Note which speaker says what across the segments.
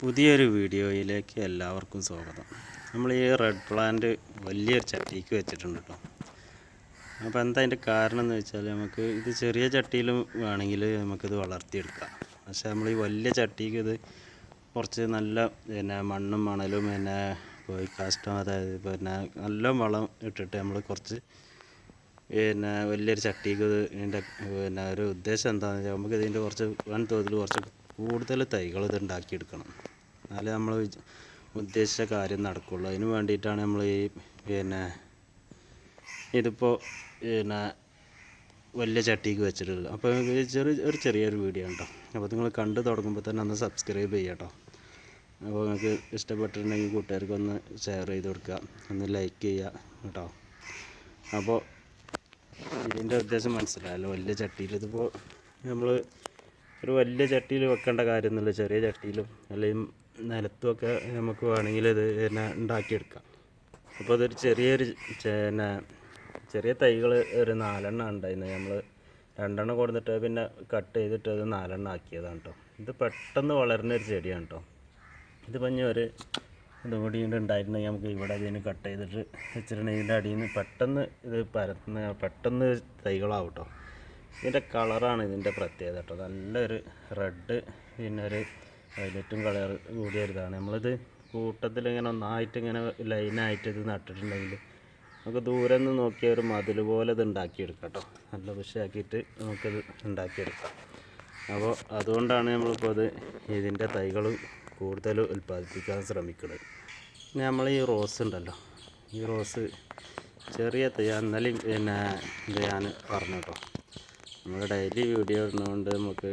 Speaker 1: പുതിയൊരു വീഡിയോയിലേക്ക് എല്ലാവർക്കും സ്വാഗതം. നമ്മൾ ഈ റെഡ് പ്ലാന്റ് വലിയൊരു ചട്ടിക്ക് വെച്ചിട്ടുണ്ട് കേട്ടോ. അപ്പോൾ എന്താ അതിൻ്റെ കാരണം എന്ന് വെച്ചാൽ, നമുക്ക് ഇത് ചെറിയ ചട്ടിയിലും വേണമെങ്കിൽ നമുക്കിത് വളർത്തിയെടുക്കാം. പക്ഷേ നമ്മൾ ഈ വലിയ ചട്ടിക്ക് ഇത് കുറച്ച് നല്ല മണ്ണും മണലും കോഴിക്കാഷ്ടം, അതായത് നല്ല വളം ഇട്ടിട്ട് നമ്മൾ കുറച്ച് വലിയൊരു ചട്ടിക്ക് ഇതിൻ്റെ ഒരു ഉദ്ദേശം എന്താണെന്ന് വെച്ചാൽ, നമുക്ക് ഇതിൻ്റെ കുറച്ച് വൻതോതിൽ കുറച്ച് കൂടുതൽ തൈകൾ ഇത് ഉണ്ടാക്കിയെടുക്കണം. എന്നാലേ നമ്മൾ ഉദ്ദേശിച്ച കാര്യം നടക്കുള്ളൂ. അതിന് വേണ്ടിയിട്ടാണ് നമ്മൾ ഈ ഇതിപ്പോൾ വലിയ ചട്ടിക്ക് വെച്ചിട്ടുള്ളത്. അപ്പോൾ ചെറിയൊരു വീഡിയോ ഉണ്ടോ. അപ്പോൾ നിങ്ങൾ കണ്ടു തുടങ്ങുമ്പോൾ തന്നെ ഒന്ന് സബ്സ്ക്രൈബ് ചെയ്യുക കേട്ടോ. അപ്പോൾ നിങ്ങൾക്ക് ഇഷ്ടപ്പെട്ടിട്ടുണ്ടെങ്കിൽ കൂട്ടുകാർക്കൊന്ന് ഷെയർ ചെയ്ത് കൊടുക്കുക, ഒന്ന് ലൈക്ക് ചെയ്യുക കേട്ടോ. അപ്പോൾ ഇതിൻ്റെ ഉദ്ദേശം മനസ്സിലായല്ലോ. വലിയ ചട്ടിയിൽ ഇതിപ്പോൾ നമ്മൾ ഒരു വലിയ ചട്ടിയിൽ വെക്കേണ്ട കാര്യമൊന്നുമില്ല. ചെറിയ ചട്ടിയിലും അല്ലെങ്കിൽ നിലത്തുമൊക്കെ നമുക്ക് വേണമെങ്കിൽ ഇത് ഉണ്ടാക്കിയെടുക്കാം. അപ്പോൾ അതൊരു ചെറിയ തൈകൾ ഒരു 4 എണ്ണം ഉണ്ടായിരുന്നു. നമ്മൾ 2 എണ്ണം കൊടുത്തിട്ട് പിന്നെ കട്ട് ചെയ്തിട്ട് അത് 4 എണ്ണം ആക്കിയതാണ് കേട്ടോ. ഇത് പെട്ടെന്ന് വളരുന്നൊരു ചെടിയാണ് കേട്ടോ. ഇതിപ്പോൾ ഇനി ഇതും കൂടി ഉണ്ടായിട്ടുണ്ടെങ്കിൽ നമുക്ക് ഇവിടെ ഇതിന് കട്ട് ചെയ്തിട്ട് വെച്ചിട്ടുണ്ടെങ്കിൽ ഇതിൻ്റെ അടിയിൽ നിന്ന് പെട്ടെന്ന് ഇത് പെട്ടെന്ന് തൈകളാവും കേട്ടോ. ഇതിൻ്റെ കളറാണ് ഇതിൻ്റെ പ്രത്യേകത കേട്ടോ. നല്ലൊരു റെഡ് പിന്നെ ഒരു വയലറ്റും കളർ കൂടിയൊരിതാണ്. നമ്മളിത് കൂട്ടത്തിൽ ഇങ്ങനെ ഒന്നായിട്ട് ഇങ്ങനെ ലൈനായിട്ട് ഇത് നട്ടിട്ടുണ്ടെങ്കിൽ നമുക്ക് ദൂരെ നിന്ന് നോക്കിയ ഒരു മതിൽ പോലെ ഇത് ഉണ്ടാക്കിയെടുക്കാം കേട്ടോ. നല്ല വിഷയാക്കിയിട്ട് നമുക്കിത് ഉണ്ടാക്കിയെടുക്കാം. അപ്പോൾ അതുകൊണ്ടാണ് നമ്മളിപ്പോൾ ഇതിൻ്റെ തൈകൾ കൂടുതൽ ഉൽപ്പാദിപ്പിക്കാൻ ശ്രമിക്കുന്നത്. പിന്നെ നമ്മൾ ഈ റോസ് ഉണ്ടല്ലോ, ഈ റോസ് ചെറിയ തൈ എന്നാലും ഇത് ഞാൻ പറഞ്ഞു കേട്ടോ. നമ്മൾ ഡെയിലി വീഡിയോ ഇടുന്നതുകൊണ്ട് നമുക്ക്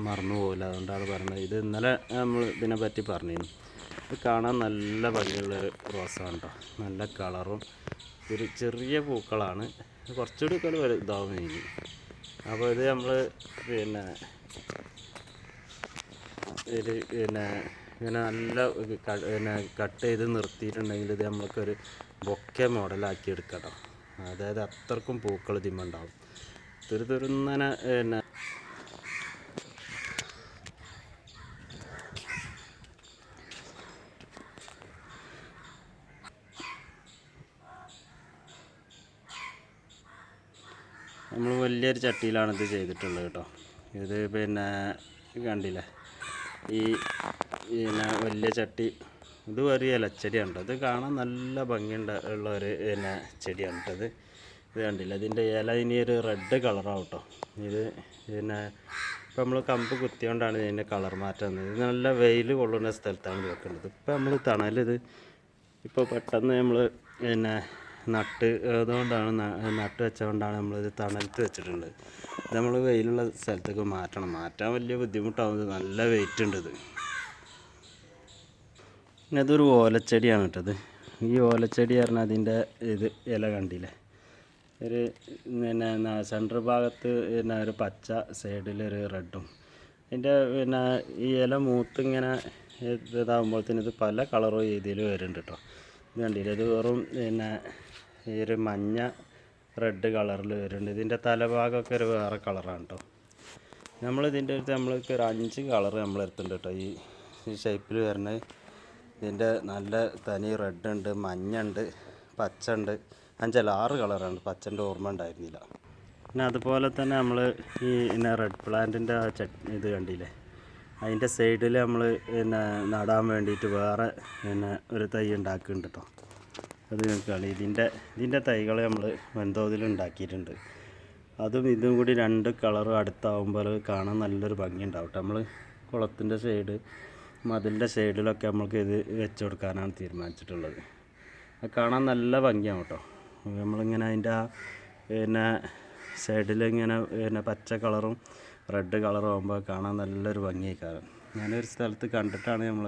Speaker 1: മറന്നു പോകില്ല. അതുകൊണ്ടാണ് പറഞ്ഞത്. ഇത് ഇന്നലെ നമ്മൾ ഇതിനെപ്പറ്റി പറഞ്ഞിരുന്നു. ഇത് കാണാൻ നല്ല ഭംഗിയുള്ളൊരു റോസാണ് കേട്ടോ. നല്ല കളറും ഒരു ചെറിയ പൂക്കളാണ്. കുറച്ചുകൂടി ഒക്കെ ഇതാവും എനിക്ക്. അപ്പോൾ ഇത് നമ്മൾ ഇങ്ങനെ നല്ല കട്ട് ചെയ്ത് നിർത്തിയിട്ടുണ്ടെങ്കിൽ ഇത് നമ്മൾക്കൊരു ബൊക്കെ മോഡലാക്കി എടുക്കാം കേട്ടോ. അതായത് അത്രക്കും പൂക്കൾ ഇതിമുണ്ടാവും. തുരുന്നനെ നമ്മൾ വലിയൊരു ചട്ടിയിലാണ് ഇത് ചെയ്തിട്ടുള്ളത് കേട്ടോ. ഇത് കണ്ടില്ലേ, ഈ വലിയ ചട്ടി ഇത് ഒരു ഇലച്ചെടിയാണ് കേട്ടോ. ഇത് കാണാൻ നല്ല ഭംഗിയുള്ള ഒരു ചെടിയാണ് കേട്ടോ. ഇത് കണ്ടില്ല, ഇതിൻ്റെ ഇല ഇനി ഒരു റെഡ് കളറാവും കേട്ടോ. ഇത് ഇപ്പം നമ്മൾ കമ്പ് കുത്തിയോണ്ടാണ് ഇതിൻ്റെ കളർ മാറ്റം വന്നത്. ഇത് നല്ല വെയിൽ കൊള്ളുന്ന സ്ഥലത്താണ് ഇത് വെക്കേണ്ടത്. ഇപ്പം നമ്മൾ തണലിത് ഇപ്പോൾ പെട്ടെന്ന് നമ്മൾ അതുകൊണ്ടാണ് നട്ട് വെച്ചുകൊണ്ടാണ് നമ്മളിത് തണലത്ത് വെച്ചിട്ടുണ്ട്. ഇത് നമ്മൾ വെയിലുള്ള സ്ഥലത്തേക്ക് മാറ്റാൻ വലിയ ബുദ്ധിമുട്ടാവുന്നത്. നല്ല വെയിറ്റ് ഉണ്ട് ഇത്. പിന്നെ ഇതൊരു ഓലച്ചെടിയാണ് കേട്ടത്. ഈ ഓലച്ചെടി പറഞ്ഞാൽ അതിൻ്റെ ഇല കണ്ടില്ലേ, ഒരു സെൻറ്റർ ഭാഗത്ത് ഒരു പച്ച, സൈഡിലൊരു റെഡും. അതിൻ്റെ ഈ ഇല മൂത്തിങ്ങനെ ഇതാകുമ്പോഴത്തേന് ഇത് പല കളറും രീതിയിൽ വരുന്നുണ്ട് കേട്ടോ. ഇത് കണ്ടില്ല, ഇത് വെറും ഈ ഒരു മഞ്ഞ റെഡ് കളറിൽ വരുന്നുണ്ട്. ഇതിൻ്റെ തലഭാഗമൊക്കെ ഒരു വേറെ കളറാണ് കേട്ടോ. നമ്മളിതിൻ്റെ അടുത്ത് നമ്മൾക്ക് ഒരു 5 കളർ നമ്മളെടുത്തുണ്ട് കേട്ടോ. ഈ ഷേപ്പിൽ വരുന്നത് ഇതിൻ്റെ നല്ല തനി റെഡ് ഉണ്ട്, മഞ്ഞ ഉണ്ട്, പച്ച ഉണ്ട്, 6 കളറാണ്. പച്ചൻ്റെ ഓർമ്മ ഉണ്ടായിരുന്നില്ല. പിന്നെ അതുപോലെ തന്നെ നമ്മൾ ഈ റെഡ് പ്ലാന്റിൻ്റെ ഇത് കണ്ടില്ലേ, അതിൻ്റെ സൈഡിൽ നമ്മൾ നടാൻ വേണ്ടിയിട്ട് വേറെ ഒരു തൈ ഉണ്ടാക്കുന്നുണ്ട് കേട്ടോ. അത് കളി ഇതിൻ്റെ തൈകൾ നമ്മൾ വൻതോതിൽ ഉണ്ടാക്കിയിട്ടുണ്ട്. അതും ഇതും കൂടി 2 കളറും അടുത്താവുമ്പോൾ കാണാൻ നല്ലൊരു ഭംഗി ഉണ്ടാവും കേട്ടോ. നമ്മൾ കുളത്തിൻ്റെ സൈഡ്, മതിലിൻ്റെ സൈഡിലൊക്കെ നമ്മൾക്ക് ഇത് വെച്ച് കൊടുക്കാനാണ് തീരുമാനിച്ചിട്ടുള്ളത്. അത് കാണാൻ നല്ല ഭംഗിയാവും കേട്ടോ. നമ്മളിങ്ങനെ അതിൻ്റെ സൈഡിലിങ്ങനെ പച്ച കളറും റെഡ് കളറും ആകുമ്പോൾ കാണാൻ നല്ലൊരു ഭംഗിയായിക്കാരം. ഞാനൊരു സ്ഥലത്ത് കണ്ടിട്ടാണ് നമ്മൾ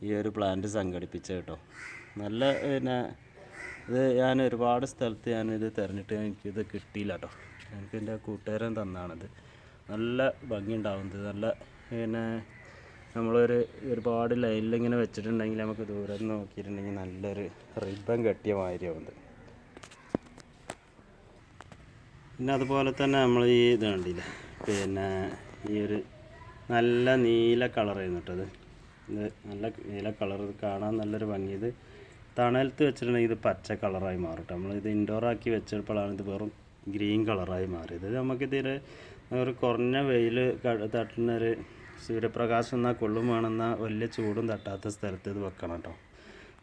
Speaker 1: ഈ ഒരു പ്ലാന്റ് സംഘടിപ്പിച്ചത് കേട്ടോ. നല്ല ഇത് ഞാൻ ഒരുപാട് സ്ഥലത്ത് ഞാനിത് തിരഞ്ഞിട്ട് എനിക്കിത് കിട്ടിയില്ല കേട്ടോ. എനിക്ക് എൻ്റെ കൂട്ടുകാരൻ തന്നാണിത്. നല്ല ഭംഗി ഉണ്ടാവുന്നത്. നല്ല ഒരുപാട് ലൈനിലിങ്ങനെ വെച്ചിട്ടുണ്ടെങ്കിൽ നമുക്ക് ദൂരം നോക്കിയിട്ടുണ്ടെങ്കിൽ നല്ലൊരു റിബൺ കെട്ടിയ മാതിരിയാവുന്നത്. പിന്നെ അതുപോലെ തന്നെ നമ്മൾ ഈ ഇത് കണ്ടില്ലേ, ഈ ഒരു നല്ല നീല കളറായിരുന്നു കേട്ടോ ഇത് നല്ല നീല കളർ, കാണാൻ നല്ലൊരു ഭംഗി. ഇത് തണലത്ത് വെച്ചിട്ടുണ്ടെങ്കിൽ ഇത് പച്ച കളറായി മാറും കേട്ടോ. നമ്മളിത് ഇൻഡോറാക്കി വെച്ചപ്പോഴാണ് ഇത് വെറും ഗ്രീൻ കളറായി മാറിയത്. നമുക്കിതിൽ ഒരു കുറഞ്ഞ വെയിൽ തട്ടുന്നൊരു സൂര്യപ്രകാശം എന്നാൽ കൊള്ളും വേണമെന്നാൽ വലിയ ചൂടും തട്ടാത്ത സ്ഥലത്ത് ഇത് വെക്കണം കേട്ടോ,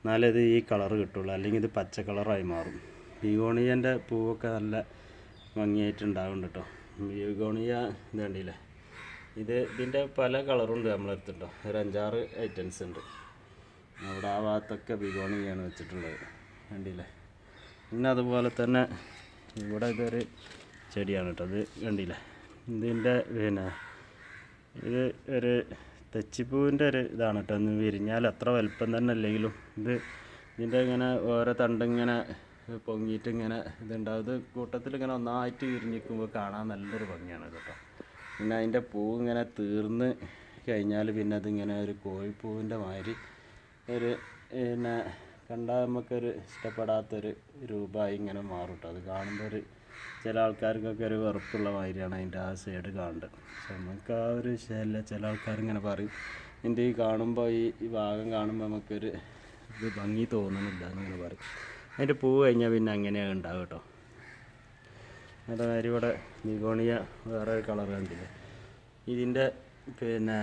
Speaker 1: എന്നാലേ ഇത് ഈ കളറ് കിട്ടുള്ളൂ, അല്ലെങ്കിൽ ഇത് പച്ച കളറായി മാറും. ബിഗോണിയൻ്റെ പൂവൊക്കെ നല്ല ഭംഗിയായിട്ടുണ്ടാവുന്നുണ്ട് കേട്ടോ. ബിഗോണിയ ഇത് കണ്ടില്ലേ, ഇതിൻ്റെ പല കളറുണ്ട് നമ്മളെടുത്ത് കേട്ടോ. ഒരു 5-6 ഐറ്റംസ് ഉണ്ട്. അവിടെ ആ ഭാഗത്തൊക്കെ ബിഗോണിയാണ് വെച്ചിട്ടുള്ളത്, കണ്ടില്ലേ. പിന്നെ അതുപോലെ തന്നെ ഇവിടെ ഇതൊരു ചെടിയാണ് കേട്ടോ, അത് കണ്ടില്ലേ. ഇതിൻ്റെ പിന്നെ ഇത് ഒരു തെച്ചിപ്പൂവിൻ്റെ ഒരു ഇതാണ് കേട്ടോ. ഒന്ന് വിരിഞ്ഞാൽ അത്ര വലുപ്പം തന്നെ അല്ലെങ്കിലും ഇതിൻ്റെ ഇങ്ങനെ ഓരോ തണ്ടിങ്ങനെ പൊങ്ങിയിട്ട് ഇങ്ങനെ ഇതുണ്ടാവും. ഇത് കൂട്ടത്തിൽ ഇങ്ങനെ ഒന്നായിട്ട് വിരിഞ്ഞിരിക്കുമ്പോൾ കാണാൻ നല്ലൊരു ഭംഗിയാണ് കേട്ടോ. പിന്നെ അതിൻ്റെ പൂവ് ഇങ്ങനെ തീർന്ന് കഴിഞ്ഞാൽ പിന്നെ അതിങ്ങനെ ഒരു കോഴിപ്പൂവിൻ്റെ മാതിരി ഒരു പിന്നെ കണ്ടാൽ നമുക്കൊരു ഇഷ്ടപ്പെടാത്തൊരു രൂപമായി ഇങ്ങനെ മാറും കേട്ടോ. അത് കാണുമ്പോൾ ചില ആൾക്കാർക്കൊക്കെ ഒരു വെറുപ്പുള്ള മാതിരിയാണ് അതിൻ്റെ ആ സൈഡ് കാണേണ്ടത്. പക്ഷെ നമുക്ക് ആ ഒരു വിഷയമല്ല. ചില ആൾക്കാരിങ്ങനെ പറയും, ഇതിൻ്റെ ഈ കാണുമ്പോൾ ഈ ഭാഗം കാണുമ്പോൾ നമുക്കൊരു ഇത് ഭംഗി തോന്നുന്നില്ല എന്നിങ്ങനെ പറയും. അതിൻ്റെ പൂവ് കഴിഞ്ഞാൽ പിന്നെ അങ്ങനെയാണ് ഉണ്ടാവുക കേട്ടോ. അതേമാതിരി ഇവിടെ ബിഗോണിയ വേറെ ഒരു കളർ കണ്ടില്ലേ. ഇതിൻ്റെ പിന്നെ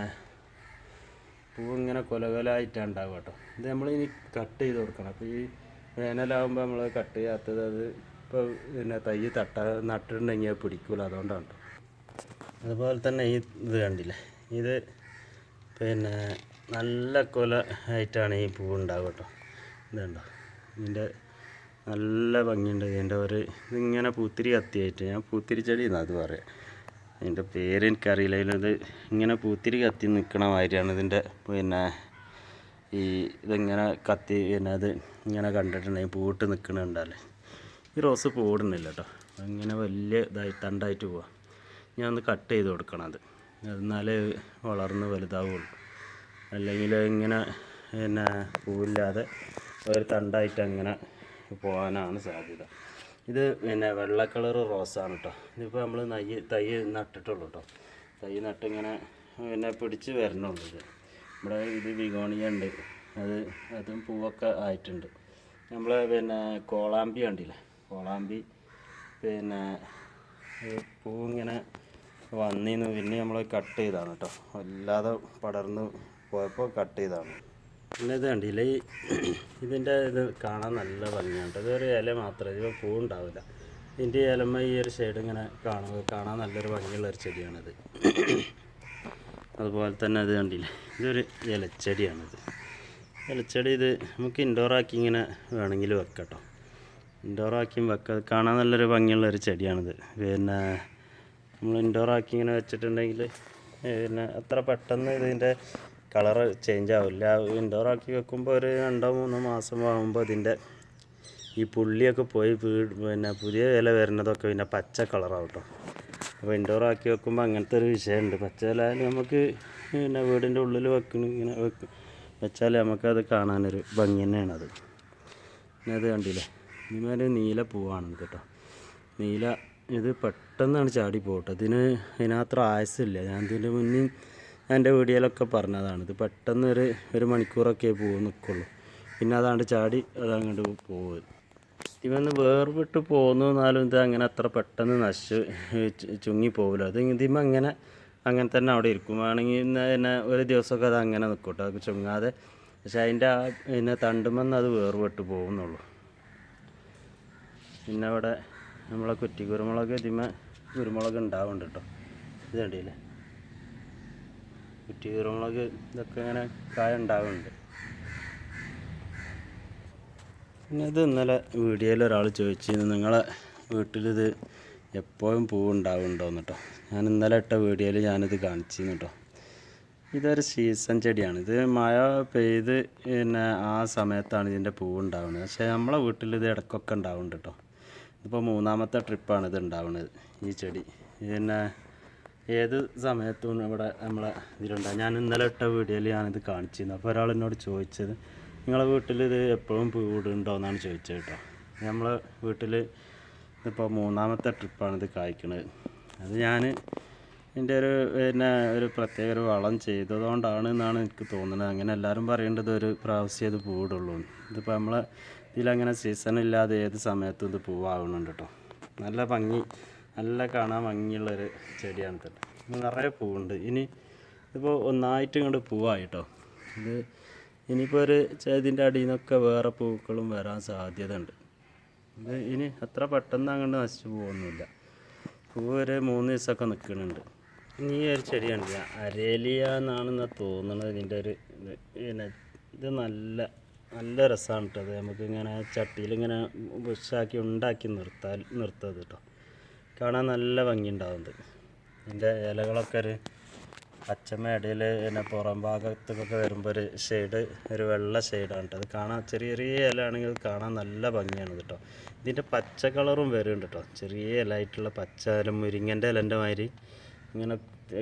Speaker 1: പൂവ് ഇങ്ങനെ കൊലകൊലായിട്ടാണ് ഉണ്ടാവുക കേട്ടോ. ഇത് നമ്മളിനി കട്ട് ചെയ്ത് കൊടുക്കണം. അപ്പോൾ ഈ വേനലാകുമ്പോൾ നമ്മൾ കട്ട് ചെയ്യാത്തത് അത് ഇപ്പോൾ പിന്നെ തൈ നട്ടിട്ടുണ്ടെങ്കിൽ അത് പിടിക്കില്ല, അതുകൊണ്ടാണ് കേട്ടോ. അതുപോലെ തന്നെ ഇത് കണ്ടില്ലേ, ഇത് പിന്നെ നല്ല കൊല ആയിട്ടാണ് ഈ പൂവ് ഉണ്ടാവുക കേട്ടോ. ഇതുണ്ടോ, ഇതിൻ്റെ നല്ല ഭംഗിയുണ്ട്. ഇതിൻ്റെ ഇതിങ്ങനെ പൂത്തിരി കത്തിയായിട്ട്, ഞാൻ പൂത്തിരി ചെടി എന്നാണ് അത് പറയാം, അതിൻ്റെ പേര് എനിക്കറിയില്ല. ഇത് ഇങ്ങനെ പൂത്തിരി കത്തി നിൽക്കണ മാതിരിയാണ് ഇതിൻ്റെ പിന്നെ ഇതിങ്ങനെ കത്തി പിന്നെ അത് ഇങ്ങനെ കണ്ടിട്ടുണ്ടെങ്കിൽ പൂവിട്ട് നിൽക്കണുണ്ടല്ലേ. ഈ റോസ് പൂവിടുന്നില്ല കേട്ടോ, അങ്ങനെ വലിയ തണ്ടായിട്ട് പോവാം. ഞാൻ ഒന്ന് കട്ട് ചെയ്ത് കൊടുക്കണം അത്, എന്നാലേ വളർന്ന് വലുതാവുള്ളൂ. അല്ലെങ്കിൽ ഇങ്ങനെ പിന്നെ പൂവില്ലാതെ ഒരു തണ്ടായിട്ട് അങ്ങനെ പോകാനാണ് സാധ്യത. ഇത് പിന്നെ വെള്ള കളർ റോസാണ് കേട്ടോ. ഇതിപ്പോൾ നമ്മൾ തൈ നട്ടിട്ടുള്ളൂ കേട്ടോ. തൈ നട്ടിങ്ങനെ പിന്നെ പിടിച്ച് വരണുള്ളൂ. ഇവിടെ ഇത് ബിഗോണിയ ഉണ്ട്, അതും പൂവൊക്കെ ആയിട്ടുണ്ട്. നമ്മൾ പിന്നെ കോളാമ്പി കണ്ടില്ലേ, കോളാമ്പി പിന്നെ പൂവിങ്ങനെ വന്നിന്ന് പിന്നെ നമ്മൾ കട്ട് ചെയ്താണ് കേട്ടോ. വല്ലാതെ പടർന്ന് പോയപ്പോൾ കട്ട് ചെയ്താണ്. പിന്നെ ഇത് കണ്ടില്ലേ, ഇതിൻ്റെ ഇത് കാണാൻ നല്ല ഭംഗിയാണ്. ഇതൊരു ഇല മാത്രമേ, ഇതിപ്പോൾ പൂവുണ്ടാവില്ല. ഇതിൻ്റെ ഇലമ്മ ഈ ഒരു ഷെയ്ഡ് ഇങ്ങനെ കാണാൻ നല്ലൊരു ഭംഗിയുള്ളൊരു ചെടിയാണിത്. അതുപോലെ തന്നെ ഇത് കണ്ടില്ലേ, ഇതൊരു ഇലച്ചെടിയാണിത്. ഇലച്ചെടി ഇത് നമുക്ക് ഇൻഡോറാക്കി ഇങ്ങനെ വേണമെങ്കിൽ വെക്കാം കേട്ടോ. ഇൻഡോറാക്കിയും വെക്കാം, കാണാൻ നല്ലൊരു ഭംഗിയുള്ളൊരു ചെടിയാണിത്. പിന്നെ നമ്മൾ ഇൻഡോറാക്കി ഇങ്ങനെ വെച്ചിട്ടുണ്ടെങ്കിൽ പിന്നെ അത്ര പെട്ടെന്ന് ഇതിൻ്റെ കളറ് ചേഞ്ച് ആവില്ല. ഇൻഡോറാക്കി വെക്കുമ്പോൾ ഒരു 2-3 മാസം ആകുമ്പോൾ ഇതിൻ്റെ ഈ പുള്ളിയൊക്കെ പോയി പിന്നെ പുതിയ ഇല വരുന്നതൊക്കെ പിന്നെ പച്ച കളറാവും കേട്ടോ. അപ്പോൾ ഇൻഡോറാക്കി വെക്കുമ്പോൾ അങ്ങനത്തെ ഒരു വിഷയമുണ്ട്. പച്ച ഇല നമുക്ക് പിന്നെ വീടിൻ്റെ ഉള്ളിൽ ഇങ്ങനെ വെച്ചാൽ നമുക്കത് കാണാനൊരു ഭംഗി തന്നെയാണത്. പിന്നെ അത് കണ്ടില്ലേ, ഇതുമാതിരി നീല പൂവാണ് കേട്ടോ. നീല ഇത് പെട്ടെന്നാണ് ചാടി പോകട്ടെ. ഇതിനത്ര ആയുസില്ല. ഞാൻ ഇതിൻ്റെ മുന്നേ എൻ്റെ വീഡിയോയിലൊക്കെ പറഞ്ഞതാണ്. ഇത് പെട്ടെന്ന് ഒരു മണിക്കൂറൊക്കെ പൂവ് നിൽക്കുള്ളൂ, പിന്നെ അതാണ്ട് ചാടി അതങ്ങോട്ട് പോകും. ഇവന്ന് വേർവിട്ട് പോന്നു എന്നാലും ഇത് അങ്ങനെ അത്ര പെട്ടെന്ന് ചുങ്ങി പോകില്ല. അത് ഇതിമ്മ അങ്ങനെ തന്നെ അവിടെ ഇരിക്കും. വേണമെങ്കിൽ പിന്നെ ഒരു ദിവസമൊക്കെ അത് അങ്ങനെ നിൽക്കും കേട്ടോ, അത് ചുങ്ങാതെ. പക്ഷെ അതിൻ്റെ പിന്നെ തണ്ടുമെന്ന് അത് വേർവിട്ട് പോകുന്നുള്ളൂ. പിന്നെ അവിടെ നമ്മളെ കുറ്റി കുരുമുളക് കുരുമുളക് ഉണ്ടാവുന്നുണ്ട് കേട്ടോ. ഇത് കണ്ടില്ലേ, കുറ്റി കുരുമുളക് ഇതൊക്കെ ഇങ്ങനെ കായ ഉണ്ടാവുന്നുണ്ട്. പിന്നെ ഇത് ഇന്നലെ വീഡിയോയിൽ ഒരാൾ ചോദിച്ചിരുന്നു, നിങ്ങളെ വീട്ടിലിത് എപ്പോഴും പൂവുണ്ടാവുന്നുണ്ടോയെന്ന് കേട്ടോ. ഞാൻ ഇന്നലെ ഇട്ട വീഡിയോയിൽ ഞാനിത് കാണിച്ചിരുന്നു കേട്ടോ. ഇതൊരു സീസൺ ചെടിയാണ്. ഇത് മഴ പെയ്ത് പിന്നെ ആ സമയത്താണ് ഇതിൻ്റെ പൂവുണ്ടാവുന്നത്. പക്ഷേ നമ്മളെ വീട്ടിൽ ഇത് ഇടയ്ക്കൊക്കെ ഉണ്ടാവുന്നുണ്ട് കേട്ടോ. ഇതിപ്പോൾ 3ാമത്തെ ട്രിപ്പാണ് ഇത് ഉണ്ടാവുന്നത് ഈ ചെടി. പിന്നെ ഏത് സമയത്തും ഇവിടെ നമ്മളെ ഇതിലുണ്ടാകും. ഞാൻ ഇന്നലെ ഇട്ട വീഡിയോയിൽ ഞാനിത് കാണിച്ചിരുന്നു. അപ്പോൾ ഒരാൾ എന്നോട് ചോദിച്ചത്, നിങ്ങളെ വീട്ടിൽ ഇത് എപ്പോഴും പൂവിടുന്നുണ്ടോ എന്നാണ് ചോദിച്ചത് കേട്ടോ. നമ്മളെ വീട്ടിൽ ഇതിപ്പോൾ 3ാമത്തെ ട്രിപ്പാണ് ഇത് കായ്ക്കുന്നത്. അത് ഞാൻ ഇതിൻ്റെ ഒരു പ്രത്യേക ഒരു വളം ചെയ്തതുകൊണ്ടാണ് എന്നാണ് എനിക്ക് തോന്നുന്നത്. അങ്ങനെ എല്ലാവരും പറയേണ്ടത് ഒരു പ്രാവശ്യം ഇത് പൂവിടുള്ളൂ. ഇതിപ്പോൾ നമ്മളെ ഇതിലങ്ങനെ സീസണില്ലാതെ ഏത് സമയത്തും ഇത് പൂവാകുന്നുണ്ട് കേട്ടോ. നല്ല ഭംഗി, നല്ല കാണാൻ ഭംഗിയുള്ളൊരു ചെടിയാണ് കേട്ടോ. നിറയെ പൂവുണ്ട്. ഇനി ഇതിപ്പോൾ ഒന്നായിട്ട് ഇങ്ങോട്ട് പൂവായിട്ടോ. ഇത് ഇനിയിപ്പോൾ ഇതിൻ്റെ അടിയിൽ നിന്നൊക്കെ വേറെ പൂക്കളും വരാൻ സാധ്യത ഉണ്ട്. ഇത് ഇനി അത്ര പെട്ടെന്ന് അങ്ങോട്ട് നശിച്ചു പോകുന്നില്ല. പൂവ് ഒരു 3 ദിവസമൊക്കെ നിൽക്കുന്നുണ്ട്. ഇനി ഈ ഒരു ചെടിയുണ്ട്, അരേലിയ എന്നാണെന്ന് തോന്നുന്നത്. ഇതിൻ്റെ ഇത് നല്ല നല്ല രസമാണ് കേട്ടോ. അത് നമുക്കിങ്ങനെ ചട്ടിയിലിങ്ങനെ ബുഷാക്കി ഉണ്ടാക്കി നിർത്തത് കേട്ടോ. കാണാൻ നല്ല ഭംഗി ഉണ്ടാവുന്നത്. ഇതിൻ്റെ ഇലകളൊക്കെ ഒരു പച്ചമ്മ ഇടയിൽ പുറം ഭാഗത്തൊക്കെ വരുമ്പോൾ ഒരു വെള്ള ഷെയ്ഡാണ് കേട്ടോ. അത് കാണാൻ ചെറിയ ചെറിയ ഇല ആണെങ്കിൽ കാണാൻ നല്ല ഭംഗിയാണ് കേട്ടോ. ഇതിൻ്റെ പച്ച കളറും വരുന്നുണ്ട് കേട്ടോ. ചെറിയ ഇല ആയിട്ടുള്ള പച്ച മുരിങ്ങൻ്റെ ഇലൻ്റെ മാതിരി ഇങ്ങനെ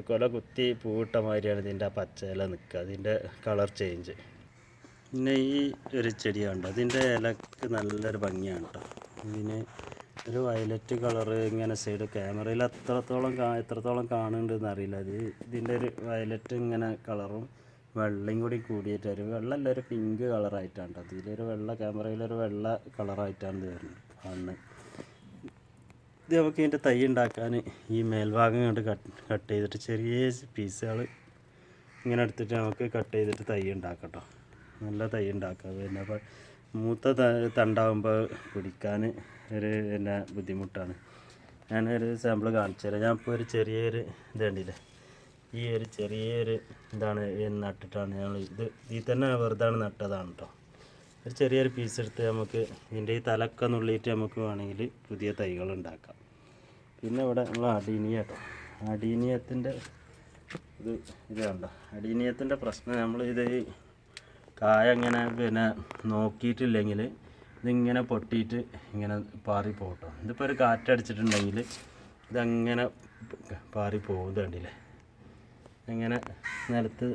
Speaker 1: കൊല കുത്തി പൂവിട്ട മാതിരിയാണ് ഇതിൻ്റെ ആ പച്ച ഇല നിൽക്കുക, അതിൻ്റെ കളർ ചേഞ്ച്. പിന്നെ ഈ ഒരു ചെടിയുണ്ട്, അതിൻ്റെ ഇലക്ക് നല്ലൊരു ഭംഗിയാണ് കേട്ടോ. ഇതിന് ഒരു വയലറ്റ് കളറ് ഇങ്ങനെ സൈഡ് ക്യാമറയിൽ എത്രത്തോളം കാണുന്നുണ്ടെന്ന് അറിയില്ല. ഇതിൻ്റെ ഒരു വയലറ്റ് ഇങ്ങനെ കളറും വെള്ളയും കൂടി കൂടിയിട്ട് ഒരു വെള്ളമല്ല, ഒരു പിങ്ക് കളറായിട്ടാണ് കേട്ടോ. ഇതിലൊരു വെള്ള, ക്യാമറയിലൊരു വെള്ള കളറായിട്ടാണ് ഇത് വരുന്നത് കാണുന്നത്. ഇത് നമുക്ക് ഇതിൻ്റെ തൈ ഉണ്ടാക്കാൻ ഈ മേൽഭാഗം കണ്ട് കട്ട് ചെയ്തിട്ട് ചെറിയ പീസുകൾ ഇങ്ങനെ എടുത്തിട്ട് നമുക്ക് കട്ട് ചെയ്തിട്ട് തൈ ഉണ്ടാക്കാം കേട്ടോ. നല്ല തൈ ഉണ്ടാക്കാം. പിന്നെ അപ്പോൾ മൂത്ത തണ്ടാകുമ്പോൾ പിടിക്കാൻ ബുദ്ധിമുട്ടാണ്. ഞാനൊരു സാമ്പിൾ കാണിച്ചു തരാം. ഞാനിപ്പോൾ ഒരു ചെറിയൊരു ഇത് കണ്ടില്ലേ, ഈ ഒരു ചെറിയൊരു ഇതാണ് നട്ടിട്ടാണ് ഞങ്ങൾ ഇതിൽ തന്നെ വെറുതെ നട്ടതാണ് കേട്ടോ. ഒരു ചെറിയൊരു പീസ് എടുത്ത് നമുക്ക് ഇതിൻ്റെ ഈ തലക്കെ നുള്ളിയിട്ട് നമുക്ക് വേണമെങ്കിൽ പുതിയ തൈകൾ ഉണ്ടാക്കാം. പിന്നെ ഇവിടെ നമ്മൾ അടീനിയ കേട്ടോ. അടീനിയത്തിൻ്റെ ഇത് കണ്ടോ. അടീനിയത്തിൻ്റെ പ്രശ്നം നമ്മളിത് കായ ഇങ്ങനെ നോക്കിയിട്ടില്ലെങ്കിൽ ഇതിങ്ങനെ പൊട്ടിയിട്ട് ഇങ്ങനെ പാറിപ്പോട്ടോ. ഇതിപ്പോൾ ഒരു കാറ്റടിച്ചിട്ടുണ്ടെങ്കിൽ ഇതങ്ങനെ പാറിപ്പോകും. ഇത് കണ്ടില്ലേ, എങ്ങനെ നിലത്ത്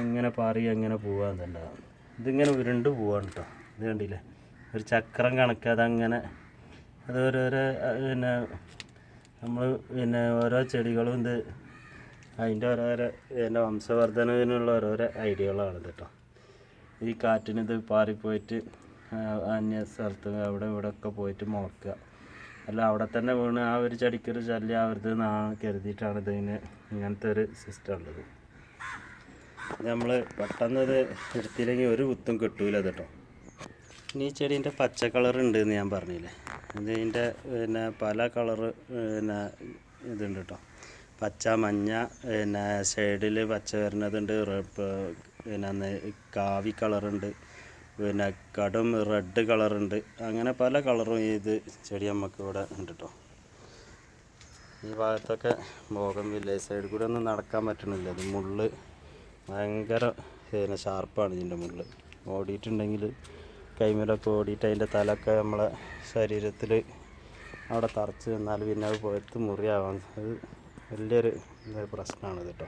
Speaker 1: എങ്ങനെ പാറി എങ്ങനെ പോകാന്നുണ്ടാകും. ഇതിങ്ങനെ ഉരുണ്ട് പോവാണ് കേട്ടോ. ഇത് കണ്ടില്ലേ, ഒരു ചക്രം കണക്ക് അതങ്ങനെ അത് ഓരോരോ നമ്മൾ ഓരോ ചെടികളും ഇത് അതിൻ്റെ ഓരോരോ വംശവർദ്ധനവിനുള്ള ഓരോരോ ഐഡിയകളാണ് കേട്ടോ. ഈ കാറ്റിനിത് പാറിപ്പോയിട്ട് അന്യ സ്ഥലത്ത് അവിടെ ഇവിടെ ഒക്കെ പോയിട്ട് മുളക്കുക, അല്ല അവിടെ തന്നെ വീണ് ആ ഒരു ചെടിക്കൊരു ശല്യം ആവരുത് കരുതിയിട്ടാണ് ഇതിന് ഇങ്ങനത്തെ ഒരു സിസ്റ്റം ഉള്ളത്. നമ്മൾ പെട്ടെന്ന് ഇത് എടുത്തില്ലെങ്കിൽ ഒരു കുത്തും കിട്ടൂല കേട്ടോ. ഇനി ഈ ചെടീൻ്റെ പച്ച കളർ ഉണ്ട് എന്ന് ഞാൻ പറഞ്ഞില്ലേ, ഇതിൻ്റെ പല കളറ് ഇതുണ്ട് കേട്ടോ. പച്ച, മഞ്ഞ, സൈഡിൽ പച്ച വരുന്നതുണ്ട്, കാവി കളറുണ്ട്, കടും റെഡ് കളറുണ്ട്. അങ്ങനെ പല കളറും ഇത് ചെടി നമുക്ക് ഇവിടെ ഉണ്ട് കേട്ടോ. ഈ ഭാഗത്തൊക്കെ ബോഗൺവില്ല സൈഡിൽ കൂടെ ഒന്നും നടക്കാൻ പറ്റണില്ല. ഇത് മുള്ള് ഭയങ്കര ഷാർപ്പാണ്. ഇതിൻ്റെ മുള്ള് ഓടിയിട്ടുണ്ടെങ്കിൽ കൈമേലൊക്കെ ഓടിയിട്ട് അതിൻ്റെ തലയൊക്കെ നമ്മളെ ശരീരത്തിൽ അവിടെ തറച്ച് നിന്നാൽ പിന്നെ അത് പോയിട്ട് മുറിയാവാൻ അത് വലിയൊരു പ്രശ്നമാണ് കേട്ടോ.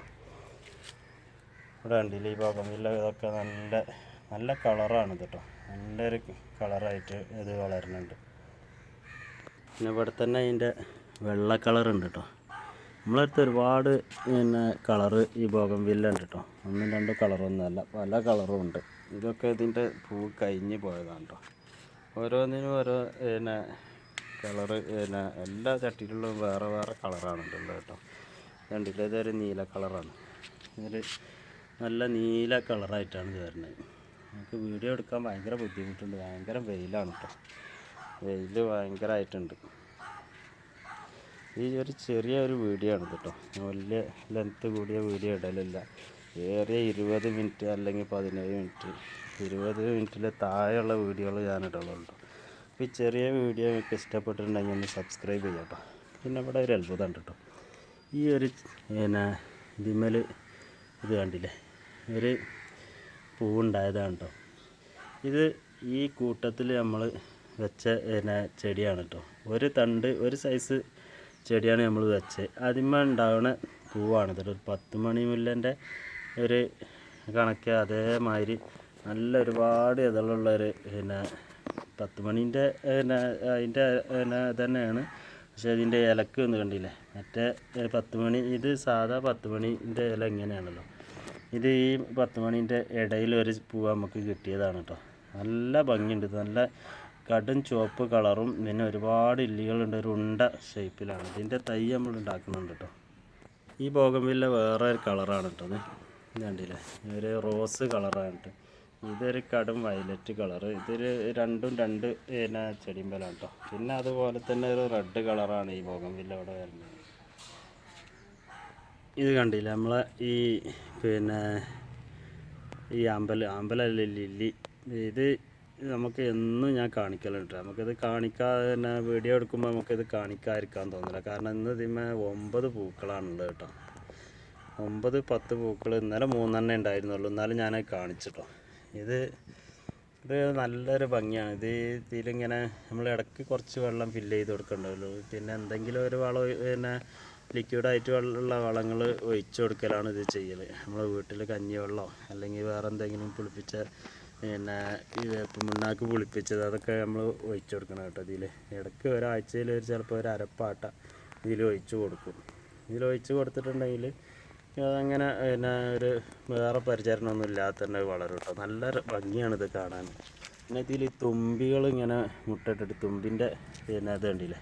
Speaker 1: ഇവിടെ കണ്ടില്ല, ഈ ബോഗൺവില്ല ഇതൊക്കെ നല്ല കളറാണ് കേട്ടോ. നല്ലൊരു കളറായിട്ട് ഇത് വളരുന്നുണ്ട്. പിന്നെ ഇവിടെ തന്നെ അതിൻ്റെ വെള്ള കളറുണ്ട് കേട്ടോ. നമ്മളടുത്ത് ഒരുപാട് കളറ് ഈ ബോഗൺവില്ല ഉണ്ട് കേട്ടോ. 1-2 കളറൊന്നുമല്ല, പല കളറും ഉണ്ട്. ഇതൊക്കെ ഇതിൻ്റെ പൂ കഴിഞ്ഞ് പോയതാണ് കേട്ടോ. ഓരോന്നിനും ഓരോ കളറ് എല്ലാ ചട്ടിയിലുള്ള വേറെ വേറെ കളറാണ് ഉള്ളത് കേട്ടോ. കണ്ടില്ല, ഇതൊരു നീല കളറാണ്. ഇതൊരു നല്ല നീല കളറായിട്ടാണ് ഇത് വരുന്നത്. നമുക്ക് വീഡിയോ എടുക്കാൻ ഭയങ്കര ബുദ്ധിമുട്ടുണ്ട്, ഭയങ്കര വെയിലാണ് കേട്ടോ. വെയിൽ ഭയങ്കരമായിട്ടുണ്ട്. ഈ ഒരു ചെറിയ ഒരു വീഡിയോ ആണ് കേട്ടോ, വലിയ ലെങ്ത്ത് കൂടിയ വീഡിയോ ഇടലില്ല. ഏറിയ 20 മിനിറ്റ് അല്ലെങ്കിൽ 17 മിനിറ്റ്, 20 മിനിറ്റിൽ താഴെയുള്ള വീഡിയോകൾ ഞാൻ ഇടുള്ളൂ. അപ്പോൾ ഈ ചെറിയ വീഡിയോ നിങ്ങൾക്ക് ഇഷ്ടപ്പെട്ടിട്ടുണ്ടെങ്കിൽ ഒന്ന് സബ്സ്ക്രൈബ് ചെയ്യാം കേട്ടോ. പിന്നെ ഇവിടെ ഒരു അത്ഭുതം ഉണ്ട് കേട്ടോ. ഈ ഒരു ഇതിമേൽ ഇത് കണ്ടില്ലേ, ഒരു പൂവുണ്ടായതാണ് കേട്ടോ. ഇത് ഈ കൂട്ടത്തിൽ നമ്മൾ വെച്ച ചെടിയാണ് കേട്ടോ. ഒരു സൈസ് ചെടിയാണ് നമ്മൾ വെച്ചത്. അതിന്മേൽ ഉണ്ടാവുന്ന പൂവാണ് കേട്ടോ. ഒരു 10 മണി മുല്ലൻ്റെ ഒരു കണക്ക് അതേമാതിരി നല്ല ഒരുപാട് ഇതളുള്ളൊരു 10 മണീൻ്റെ അതിൻ്റെ തന്നെയാണ്. പക്ഷേ അതിൻ്റെ ഇലക്ക് ഒന്ന് കണ്ടില്ലേ, മറ്റേ 10 മണി ഇത് സാധാ 10 മണീൻ്റെ ഇല ഇങ്ങനെയാണല്ലോ. ഇത് ഈ 10 മണീൻ്റെ ഇടയിലൊരു പൂവ് നമുക്ക് കിട്ടിയതാണ് കേട്ടോ. നല്ല ഭംഗിയുണ്ട്, നല്ല കടും ചുവപ്പ് കളറും പിന്നെ ഒരുപാട് ഇല്ലികളുണ്ട്, ഒരു ഉണ്ട ഷേപ്പിലാണ്. ഇതിൻ്റെ തൈ നമ്മൾ ഉണ്ടാക്കുന്നുണ്ട് കേട്ടോ. ഈ ബോഗൺവില്ല വേറെ ഒരു കളറാണ് കേട്ടോ. ഇത് കണ്ടില്ലേ, ഒരു റോസ് കളറാണ് കേട്ടോ. ഇതൊരു കടും വയലറ്റ് കളറ്. ഇതൊരു രണ്ടും രണ്ട് ചെടിമ്പലാണ് കേട്ടോ. പിന്നെ അതുപോലെ തന്നെ ഒരു റെഡ് കളറാണ് ഈ ബോഗൺവില്ല ഇവിടെ വരുന്നത്. ഇത് കണ്ടില്ല നമ്മളെ ഈ പിന്നെ ഈ അമ്പലല്ല ലില്ലി. ഇത് നമുക്ക് എന്നും ഞാൻ കാണിക്കലുണ്ട്. നമുക്കിത് കാണിക്കാതെ വീഡിയോ എടുക്കുമ്പോൾ നമുക്കിത് കാണിക്കാതിരിക്കാൻ തോന്നില്ല. കാരണം ഇന്ന് ഇതിന്മേ 9 പൂക്കളാണുള്ളത് കേട്ടോ. 9-10 പൂക്കൾ. ഇന്നലെ 3 ഉണ്ടായിരുന്നുള്ളൂ, എന്നാലും ഞാനത് കാണിച്ചിട്ടോ. ഇത് നല്ലൊരു ഭംഗിയാണ്. ഇതിലിങ്ങനെ നമ്മൾ ഇടയ്ക്ക് കുറച്ച് വെള്ളം ഫില്ല് ചെയ്ത് കൊടുക്കണ്ടല്ലോ. പിന്നെ എന്തെങ്കിലും ഒരു വളം പിന്നെ ലിക്വിഡായിട്ട് ഉള്ള വളങ്ങൾ ഒഴിച്ചു കൊടുക്കലാണ് ഇത് ചെയ്യൽ. നമ്മൾ വീട്ടിൽ കഞ്ഞിവെള്ളമോ അല്ലെങ്കിൽ വേറെ എന്തെങ്കിലും പുളിപ്പിച്ച പിന്നെ ഈ വേപ്പിൻ പുളിപ്പിച്ചത് അതൊക്കെ നമ്മൾ ഒഴിച്ചു കൊടുക്കണം കേട്ടോ. ഇതിൽ ഇടയ്ക്ക് ഒരാഴ്ചയിൽ ചിലപ്പോൾ ഒരു അരപ്പാട്ട ഇതിൽ ഒഴിച്ചു കൊടുക്കും. ഇതിലൊഴിച്ച് കൊടുത്തിട്ടുണ്ടെങ്കിൽ അതങ്ങനെ പിന്നെ ഒരു വേറെ പരിചരണമൊന്നും ഇല്ലാതെ തന്നെ വളരും കേട്ടോ. നല്ല ഭംഗിയാണിത് കാണാൻ. പിന്നെ ഇതിൽ തുമ്പികൾ ഇങ്ങനെ മുട്ടയിട്ടിട്ട് തുമ്പിൻ്റെ പിന്നെ ഇത് കണ്ടില്ലേ,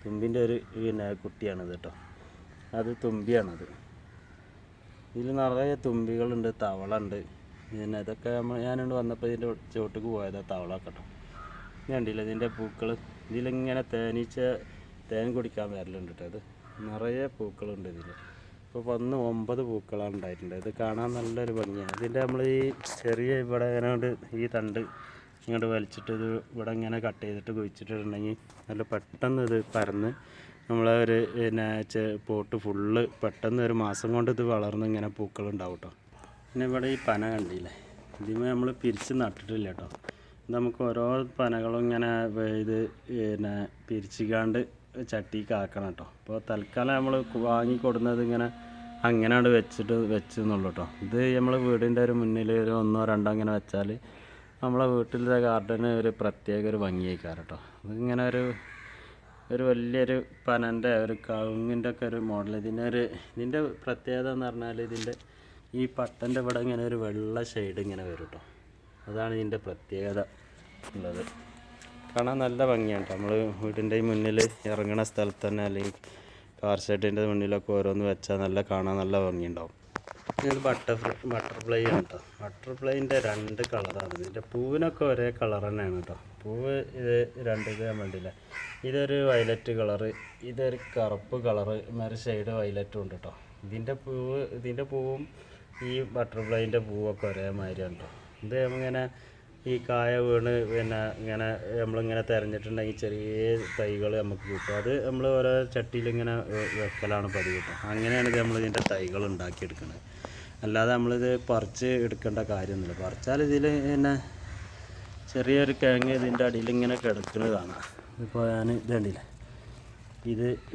Speaker 1: തുമ്പിൻ്റെ ഒരു പിന്നെ കുട്ടിയാണിത് കേട്ടോ. അത് തുമ്പിയാണത്. ഇതിൽ നിറയെ തുമ്പികളുണ്ട്, തവളുണ്ട്. പിന്നെ ഇതൊക്കെ ഞാനുണ്ട് വന്നപ്പോൾ ഇതിൻ്റെ ചോട്ടിക്ക് പോയതാണ് തവളൊക്കെ കേട്ടോ. ഇത് കണ്ടില്ല ഇതിൻ്റെ പൂക്കൾ. ഇതിലിങ്ങനെ തേൻ കുടിക്കാൻ വരലുണ്ട് കേട്ടോ. ഇത് നിറയെ പൂക്കളുണ്ട് ഇതിൽ. ഇപ്പോൾ 9 പൂക്കളാണ് ഉണ്ടായിട്ടുണ്ട്. ഇത് കാണാൻ നല്ലൊരു ഭംഗിയാണ്. ഇതിൻ്റെ നമ്മൾ ഈ ചെറിയ ഇവിടെ ഇങ്ങനെ ഈ തണ്ട് ഇങ്ങോട്ട് വലിച്ചിട്ട് ഇത് ഇവിടെ ഇങ്ങനെ കട്ട് ചെയ്തിട്ട് കുഴിച്ചിട്ടുണ്ടെങ്കിൽ നല്ല പെട്ടെന്ന് ഇത് പരന്ന് നമ്മളെ ഒരു പിന്നെ പോട്ട് ഫുള്ള് പെട്ടെന്ന് ഒരു മാസം കൊണ്ട് ഇത് വളർന്ന് ഇങ്ങനെ പൂക്കളുണ്ടാവും കേട്ടോ. പിന്നെ ഇവിടെ ഈ പന കണ്ടില്ലേ, ഇതിന് നമ്മൾ പിരിച്ച് നട്ടിട്ടില്ല കേട്ടോ. നമുക്ക് ഓരോ പനകളും ഇങ്ങനെ ഇത് പിന്നെ പിരിച്ചിക്കാണ്ട് ചട്ടിക്ക് ആക്കണം കേട്ടോ. അപ്പോൾ തൽക്കാലം നമ്മൾ വാങ്ങിക്കൊടുന്നത് ഇങ്ങനെ അങ്ങനെയാണ് വെച്ചെന്നുള്ളൂ കേട്ടോ. ഇത് നമ്മൾ വീടിൻ്റെ ഒരു മുന്നിൽ ഒരു 1-2 അങ്ങനെ വെച്ചാൽ നമ്മളെ വീട്ടിലെ ഗാർഡന് ഒരു പ്രത്യേക ഒരു ഭംഗിയായിക്കാറ് കേട്ടോ. അതിങ്ങനെ ഒരു വലിയൊരു പനൻ്റെ ഒരു കവുങ്ങിൻ്റെ ഒക്കെ ഒരു മോഡൽ. ഇതിൻ്റെ പ്രത്യേകത എന്ന് പറഞ്ഞാൽ ഇതിൻ്റെ ഈ പട്ടൻ്റെ ഇവിടെ ഇങ്ങനെ ഒരു വെള്ള ഷെയ്ഡ് ഇങ്ങനെ വരും കേട്ടോ. അതാണ് ഇതിൻ്റെ പ്രത്യേകത ഉള്ളത്. കാണാൻ നല്ല ഭംഗിയാണ് കേട്ടോ. നമ്മൾ വീടിൻ്റെ ഈ മുന്നിൽ ഇറങ്ങണ സ്ഥലത്ത് തന്നെ അല്ലെങ്കിൽ കാർ ഷെഡിൻ്റെ മുന്നിലൊക്കെ ഓരോന്ന് വെച്ചാൽ കാണാൻ നല്ല ഭംഗിയുണ്ടാവും. ഇത് ബട്ടർഫ്ലൈ ആണ് കേട്ടോ. ബട്ടർഫ്ലൈൻ്റെ 2 കളറാണ്. ഇതിൻ്റെ പൂവിനൊക്കെ ഒരേ കളർ തന്നെയാണ് കേട്ടോ. പൂവ് ഇത് 2 ഇത് കണ്ടില്ല. ഇതൊരു വയലറ്റ് കളറ്, ഇതൊരു കറുപ്പ് കളറ്, ഒരു ഷെയ്ഡ് വയലറ്റും ഉണ്ട് കേട്ടോ. ഇതിൻ്റെ പൂവും ഈ ബട്ടർഫ്ലൈൻ്റെ പൂവൊക്കെ ഒരേമാതിരിയാണ് കേട്ടോ. ഇത് ഇങ്ങനെ ഈ കായ വീണ് പിന്നെ ഇങ്ങനെ നമ്മളിങ്ങനെ തിരഞ്ഞിട്ടുണ്ടെങ്കിൽ ചെറിയ തൈകൾ നമുക്ക് കിട്ടും. അത് നമ്മൾ ഓരോ ചട്ടിയിൽ ഇങ്ങനെ വെക്കലാണ് പതിവ് കേട്ടോ. അങ്ങനെയാണ് ഇത് നമ്മളിതിൻ്റെ തൈകൾ ഉണ്ടാക്കിയെടുക്കുന്നത്. അല്ലാതെ നമ്മളിത് പറിച്ച് എടുക്കേണ്ട കാര്യമൊന്നുമില്ല. പറിച്ചാൽ ഇതിൽ പിന്നെ ചെറിയൊരു കിഴങ്ങ് ഇതിൻ്റെ അടിയിൽ ഇങ്ങനെ കിടക്കുന്നത് കാണാം. ഇപ്പോൾ ഇത് കണ്ടില്ലേ,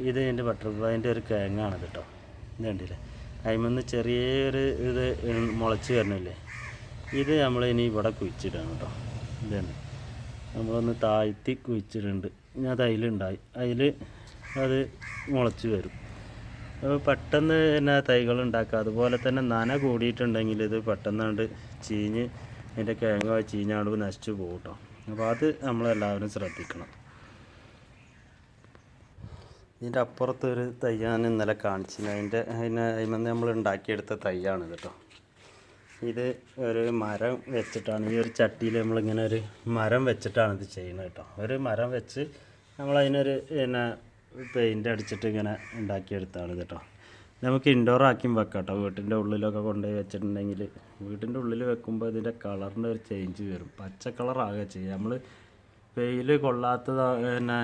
Speaker 1: ഇത് എൻ്റെ ബട്ടർഫ്ലൈൻ്റെ ഒരു കിഴങ്ങാണത് കേട്ടോ. ഇത് കണ്ടില്ലേ, അതിൽ ചെറിയൊരു ഇത് മുളച്ച് വരണില്ലേ. ഇത് നമ്മളിനി ഇവിടെ കുഴിച്ചിടാണ് കേട്ടോ. ഇതാണ് നമ്മളൊന്ന് താഴ്ത്തി കുഴിച്ചിട്ടുണ്ട്. ഞാൻ അതിലുണ്ടായി, അത് മുളച്ച് വരും. അപ്പോൾ പെട്ടെന്ന് തന്നെ തൈകൾ ഉണ്ടാക്കുക. അതുപോലെ തന്നെ നന കൂടിയിട്ടുണ്ടെങ്കിൽ ഇത് പെട്ടെന്നാണ്ട് ചീഞ്ഞ് അതിൻ്റെ കിഴങ്ങ് ചീഞ്ഞാണ്ട് നശിച്ചു പോകും കേട്ടോ. അപ്പോൾ അത് നമ്മളെല്ലാവരും ശ്രദ്ധിക്കണം. ഇതിൻ്റെ അപ്പുറത്തൊരു തൈയാണ് ഇന്നലെ കാണിച്ചത്. അതിന് നമ്മൾ ഉണ്ടാക്കിയെടുത്ത തൈയാണിത് കേട്ടോ. ഇത് ഒരു മരം വെച്ചിട്ടാണ്, ഈ ഒരു ചട്ടിയിൽ നമ്മളിങ്ങനെ ഒരു മരം വെച്ചിട്ടാണ് ഇത് ചെയ്യുന്നത് കേട്ടോ. ഒരു മരം വെച്ച് നമ്മളതിനൊരു പിന്നെ പെയിൻ്റ് അടിച്ചിട്ട് ഇങ്ങനെ ഉണ്ടാക്കിയെടുത്താണ് കേട്ടോ. നമുക്ക് ഇൻഡോർ ആക്കിയും വെക്കാം കേട്ടോ. വീട്ടിൻ്റെ ഉള്ളിലൊക്കെ കൊണ്ടുപോയി വെച്ചിട്ടുണ്ടെങ്കിൽ വീട്ടിൻ്റെ ഉള്ളിൽ വെക്കുമ്പോൾ ഇതിൻ്റെ കളറിൻ്റെ ഒരു ചേഞ്ച് വരും. പച്ച കളറാകുക ചെയ്യുക. നമ്മൾ വെയിൽ കൊള്ളാത്തത് പിന്നെ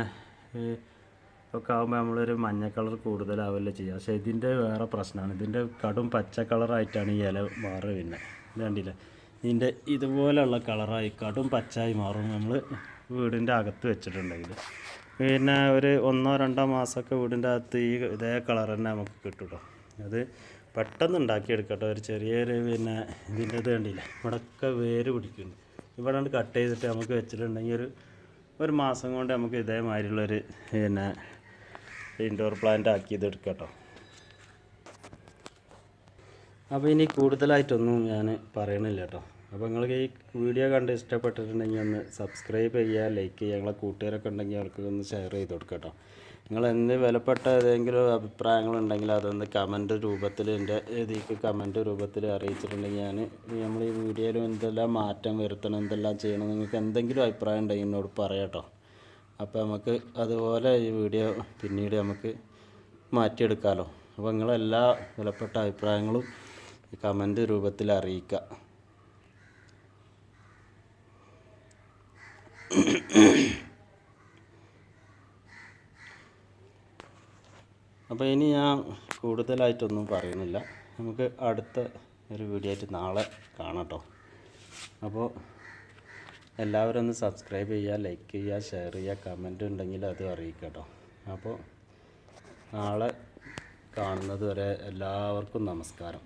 Speaker 1: ഒക്കെ ആകുമ്പോൾ നമ്മളൊരു മഞ്ഞ കളർ കൂടുതലാവില്ല ചെയ്യുക. പക്ഷേ ഇതിൻ്റെ വേറെ പ്രശ്നമാണ്. ഇതിൻ്റെ കടും പച്ച കളറായിട്ടാണ് ഈ ഇല മാറുക. പിന്നെ ഇത് കണ്ടില്ലേ, ഇതിൻ്റെ ഇതുപോലെയുള്ള കളറായി കടും പച്ചായി മാറും നമ്മൾ വീടിൻ്റെ അകത്ത് വെച്ചിട്ടുണ്ടെങ്കിൽ. പിന്നെ ഒരു 1-2 മാസമൊക്കെ വീടിൻ്റെ അകത്ത് ഇതേ കളർ തന്നെ നമുക്ക് കിട്ടും കേട്ടോ. അത് പെട്ടെന്ന് ഉണ്ടാക്കിയെടുക്കട്ടോ. ഒരു ചെറിയൊരു പിന്നെ ഇതിൻ്റെ ഇത് കണ്ടില്ലേ, ഇവിടെയൊക്കെ വേര് പിടിക്കുന്നുണ്ട്. ഇവിടെ കട്ട് ചെയ്തിട്ട് നമുക്ക് വെച്ചിട്ടുണ്ടെങ്കിൽ ഒരു മാസം കൊണ്ട് നമുക്ക് ഇതേമാതിരിയുള്ളൊരു പിന്നെ ഇൻഡോർ പ്ലാന്റ് ആക്കിയത് എടുക്കാം കേട്ടോ. അപ്പോൾ ഇനി കൂടുതലായിട്ടൊന്നും ഞാൻ പറയണില്ല കേട്ടോ. അപ്പോൾ നിങ്ങൾക്ക് ഈ വീഡിയോ കണ്ട് ഇഷ്ടപ്പെട്ടിട്ടുണ്ടെങ്കിൽ ഒന്ന് സബ്സ്ക്രൈബ് ചെയ്യുക, ലൈക്ക് ചെയ്യുക. ഞങ്ങളെ കൂട്ടുകാരൊക്കെ ഉണ്ടെങ്കിൽ അവർക്ക് ഒന്ന് ഷെയർ ചെയ്ത് കൊടുക്കുക കേട്ടോ. നിങ്ങൾ എന്ത് വിലപ്പെട്ട ഏതെങ്കിലും അഭിപ്രായങ്ങളുണ്ടെങ്കിൽ അതൊന്ന് കമൻറ്റ് രൂപത്തിൽ എൻ്റെ ഇതിലേക്ക് കമൻറ്റ് രൂപത്തിൽ അറിയിച്ചിട്ടുണ്ടെങ്കിൽ നമ്മൾ ഈ വീഡിയോയിൽ എന്തെല്ലാം മാറ്റം വരുത്തണം, എന്തെല്ലാം ചെയ്യണം, നിങ്ങൾക്ക് എന്തെങ്കിലും അഭിപ്രായം ഉണ്ടെങ്കിൽ എന്നോട് പറയാം കേട്ടോ. അപ്പോൾ നമുക്ക് അതുപോലെ ഈ വീഡിയോ പിന്നീട് നമുക്ക് മാറ്റിയെടുക്കാമല്ലോ. അപ്പോൾ നിങ്ങളെല്ലാ വിലപ്പെട്ട അഭിപ്രായങ്ങളും കമൻറ്റ് രൂപത്തിൽ അറിയിക്കുക. അപ്പോൾ ഇനി ഞാൻ കൂടുതലായിട്ടൊന്നും പറയുന്നില്ല. നമുക്ക് അടുത്ത ഒരു വീഡിയോ ആയിട്ട് നാളെ കാണാം കേട്ടോ. അപ്പോൾ എല്ലാവരും ഒന്ന് സബ്സ്ക്രൈബ് ചെയ്യുക, ലൈക്ക് ചെയ്യുക, ഷെയർ ചെയ്യുക, കമൻറ്റ് ഉണ്ടെങ്കിൽ അത് അറിയിക്കുക കേട്ടോ. അപ്പോൾ നാളെ കാണുന്നത് വരെ എല്ലാവർക്കും നമസ്കാരം.